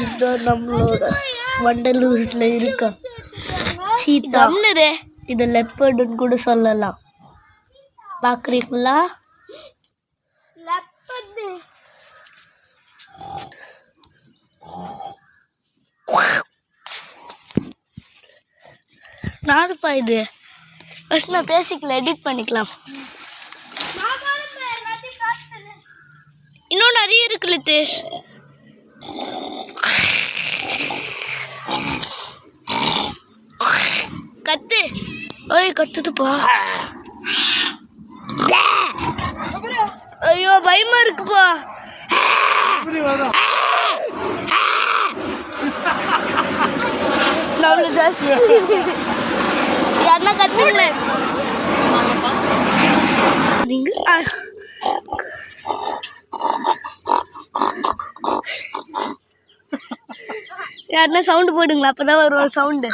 இதுதான் நம்மளோட வண்டலூர்ல இருக்க சீத்தா. இது லெப்பர்டுன்னு கூட சொல்லலாம். பார்க்குறீங்களா? நானுப்பா இது ஃபஸ்ட் நான் பேசிக்கலாம், எடிட் பண்ணிக்கலாம். இன்னும் நிறைய இருக்கு லித்தேஷ். கத்து. ஓய் கத்துதுப்பா. ஐயோ பயமா இருக்குப்பா. நம்மள ஜாஸ்தி யாருன்னா கத்துங்களே. நீங்க யாருன்னா சவுண்டு போடுங்களா, அப்பதான் வரும் சவுண்டு.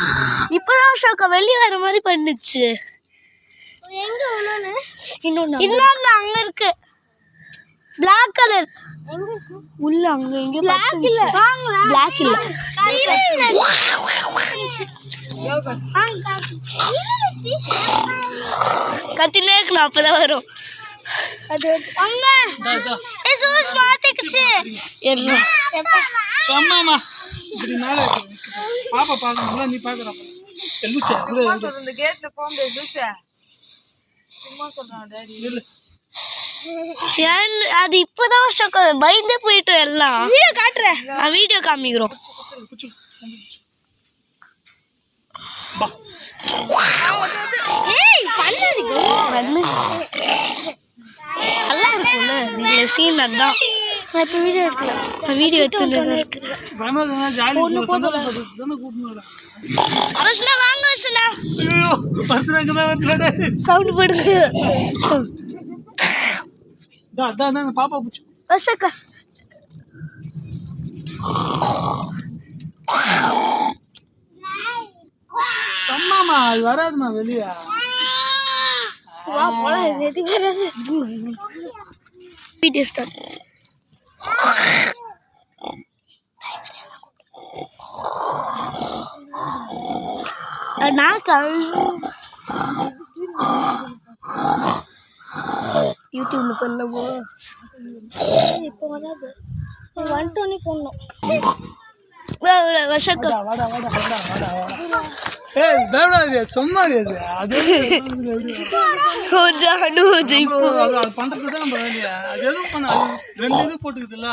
இப்பதான் ஷோக்கா வெளியே வர மாதிரி பண்ணுச்சு. இன்னொன்னு அங்க இருக்கு பிளாக் கலர். உள்ள அங்க இங்க பிளாக் இல்ல, பிளாக் இல்ல. கத்தினே இருக்கணும், அப்பதான் வரும். அது அங்க ஏசூஸ் மாத்திக்கிச்சு. சொன்னாமா இப்படி மேல பாப்பா பாக்கணும்ல, நீ பாக்குற லூசா இந்த கேட்ல போங்க லூசா சும்மா சொல்றான் டாடி. அது இப்பதான் பயந்தே போயிட்டோம் எல்லாம். வீடியோ காட்டுறேன், வீடியோ காமிக்கிறோம். நல்லா இருக்கும்ல நீங்க சீன். அதான் நான் இப்போ வீடியோ எடுக்கல, நான் வீடியோ எடுத்துட்டு இருக்கு. சவுண்ட் போடுங்க. பாப்பா பூச்சி சொன்னாமா அது வராதுமா வெளியா. Video start. யூடியூப்ல பண்ணமோ இப்போ வராது, வந்துட்டோன்னே போடணும். சும்மா அது பண்றதுதான் நம்ம வேலையா. அது எதுவும் பண்ண 2 இது போட்டுக்குதுல்ல.